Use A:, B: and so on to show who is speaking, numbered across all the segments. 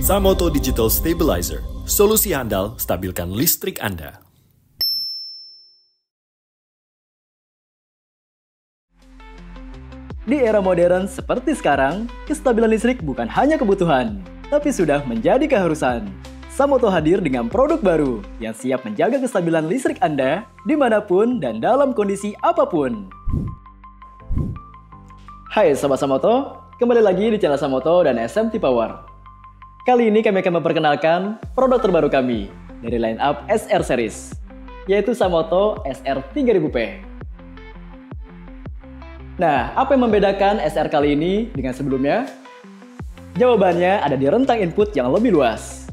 A: Samoto Digital Stabilizer, solusi handal stabilkan listrik Anda.
B: Di era modern seperti sekarang, kestabilan listrik bukan hanya kebutuhan, tapi sudah menjadi keharusan. Samoto hadir dengan produk baru yang siap menjaga kestabilan listrik Anda dimanapun dan dalam kondisi apapun. Hai Sobat Samoto, kembali lagi di channel Samoto dan SMT Power. Kali ini kami akan memperkenalkan produk terbaru kami dari line up SR Series, yaitu Samoto SR3000P. Nah, apa yang membedakan SR kali ini dengan sebelumnya? Jawabannya ada di rentang input yang lebih luas.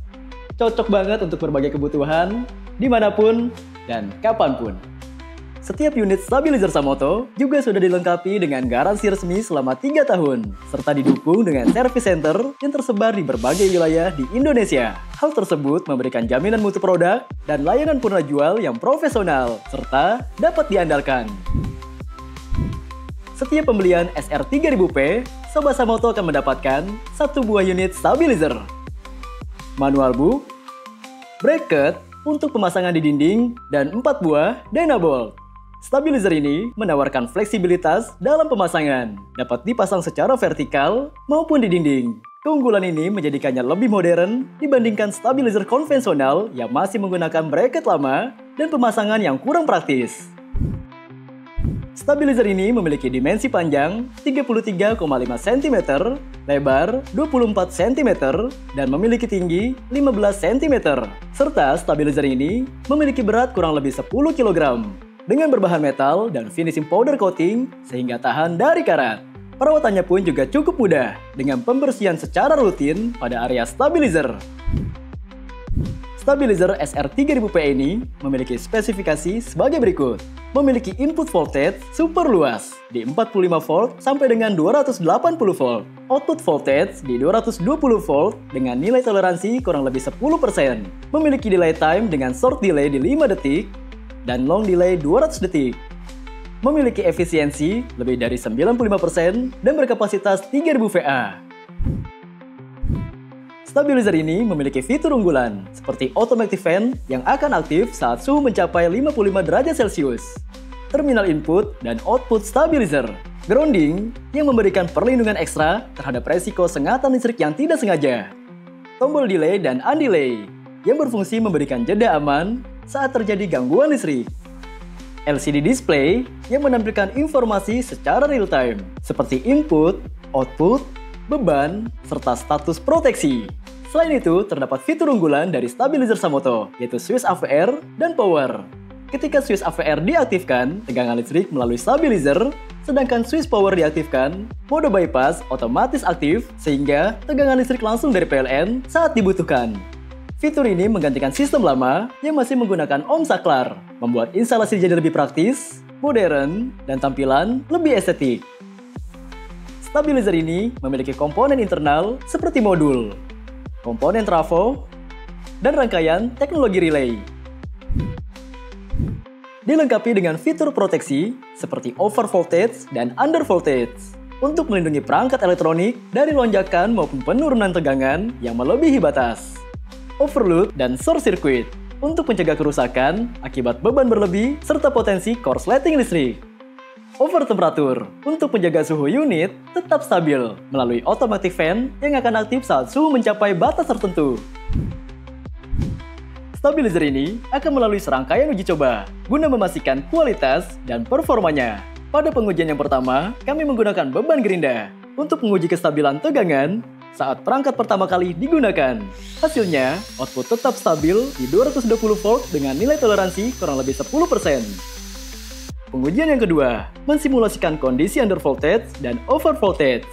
B: Cocok banget untuk berbagai kebutuhan, dimanapun dan kapanpun. Setiap unit stabilizer Samoto juga sudah dilengkapi dengan garansi resmi selama 3 tahun, serta didukung dengan service center yang tersebar di berbagai wilayah di Indonesia. Hal tersebut memberikan jaminan mutu produk dan layanan purna jual yang profesional, serta dapat diandalkan. Setiap pembelian SR3000P, Sobat Samoto akan mendapatkan 1 buah unit stabilizer, manual book, bracket untuk pemasangan di dinding, dan 4 buah dynabolt. Stabilizer ini menawarkan fleksibilitas dalam pemasangan, dapat dipasang secara vertikal maupun di dinding. Keunggulan ini menjadikannya lebih modern dibandingkan stabilizer konvensional yang masih menggunakan bracket lama dan pemasangan yang kurang praktis. Stabilizer ini memiliki dimensi panjang 33,5 cm, lebar 24 cm, dan memiliki tinggi 15 cm. Serta stabilizer ini memiliki berat kurang lebih 10 kg, dengan berbahan metal dan finishing powder coating sehingga tahan dari karat. Perawatannya pun juga cukup mudah, dengan pembersihan secara rutin pada area stabilizer. Stabilizer SR3000P ini memiliki spesifikasi sebagai berikut. Memiliki input voltage super luas di 45 volt sampai dengan 280 volt. Output voltage di 220 volt dengan nilai toleransi kurang lebih 10%. Memiliki delay time dengan short delay di 5 detik dan long delay 200 detik. Memiliki efisiensi lebih dari 95% dan berkapasitas 3000 VA. Stabilizer ini memiliki fitur unggulan, seperti automatic fan yang akan aktif saat suhu mencapai 55 derajat Celcius, terminal input dan output stabilizer, grounding yang memberikan perlindungan ekstra terhadap resiko sengatan listrik yang tidak sengaja, tombol delay dan undelay yang berfungsi memberikan jeda aman saat terjadi gangguan listrik, LCD display yang menampilkan informasi secara real-time, seperti input, output, beban, serta status proteksi. Selain itu, terdapat fitur unggulan dari stabilizer Samoto, yaitu switch AVR dan power. Ketika switch AVR diaktifkan, tegangan listrik melalui stabilizer, sedangkan switch power diaktifkan, mode bypass otomatis aktif sehingga tegangan listrik langsung dari PLN saat dibutuhkan. Fitur ini menggantikan sistem lama yang masih menggunakan ohm saklar, membuat instalasi jadi lebih praktis, modern, dan tampilan lebih estetik. Stabilizer ini memiliki komponen internal seperti modul, komponen trafo, dan rangkaian teknologi relay. Dilengkapi dengan fitur proteksi seperti over voltage dan under voltage untuk melindungi perangkat elektronik dari lonjakan maupun penurunan tegangan yang melebihi batas. Overload dan short circuit untuk mencegah kerusakan akibat beban berlebih serta potensi korsleting listrik. Over temperatur untuk menjaga suhu unit tetap stabil melalui automatic fan yang akan aktif saat suhu mencapai batas tertentu. Stabilizer ini akan melalui serangkaian uji coba guna memastikan kualitas dan performanya. Pada pengujian yang pertama, kami menggunakan beban gerinda untuk menguji kestabilan tegangan saat perangkat pertama kali digunakan. Hasilnya, output tetap stabil di 220 volt dengan nilai toleransi kurang lebih 10%. Pengujian yang kedua, mensimulasikan kondisi under voltage dan over voltage,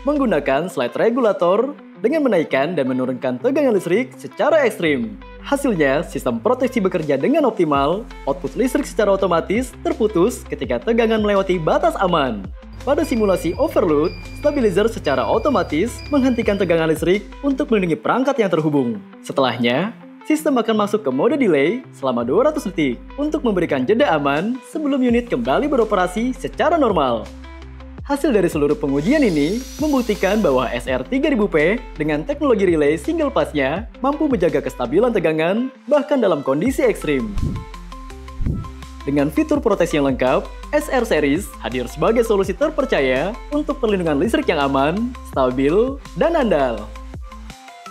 B: menggunakan slide regulator dengan menaikkan dan menurunkan tegangan listrik secara ekstrim. Hasilnya, sistem proteksi bekerja dengan optimal, output listrik secara otomatis terputus ketika tegangan melewati batas aman. Pada simulasi overload, stabilizer secara otomatis menghentikan tegangan listrik untuk melindungi perangkat yang terhubung. Setelahnya, sistem akan masuk ke mode delay selama 200 detik untuk memberikan jeda aman sebelum unit kembali beroperasi secara normal. Hasil dari seluruh pengujian ini membuktikan bahwa SR3000P dengan teknologi relay single pass-nya mampu menjaga kestabilan tegangan bahkan dalam kondisi ekstrim. Dengan fitur proteksi yang lengkap, SR Series hadir sebagai solusi terpercaya untuk perlindungan listrik yang aman, stabil, dan andal.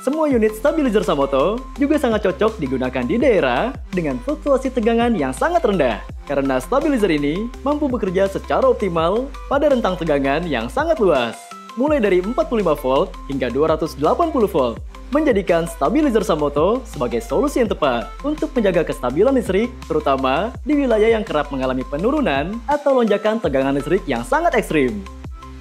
B: Semua unit stabilizer Samoto juga sangat cocok digunakan di daerah dengan fluktuasi tegangan yang sangat rendah. Karena stabilizer ini mampu bekerja secara optimal pada rentang tegangan yang sangat luas, mulai dari 45 volt hingga 280 volt, menjadikan stabilizer Samoto sebagai solusi yang tepat untuk menjaga kestabilan listrik, terutama di wilayah yang kerap mengalami penurunan atau lonjakan tegangan listrik yang sangat ekstrim.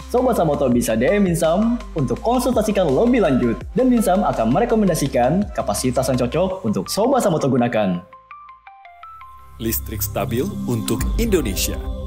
B: Sobat Samoto bisa DM Minsam untuk konsultasikan lebih lanjut, dan Minsam akan merekomendasikan kapasitas yang cocok untuk Sobat Samoto gunakan.
A: Listrik stabil untuk Indonesia.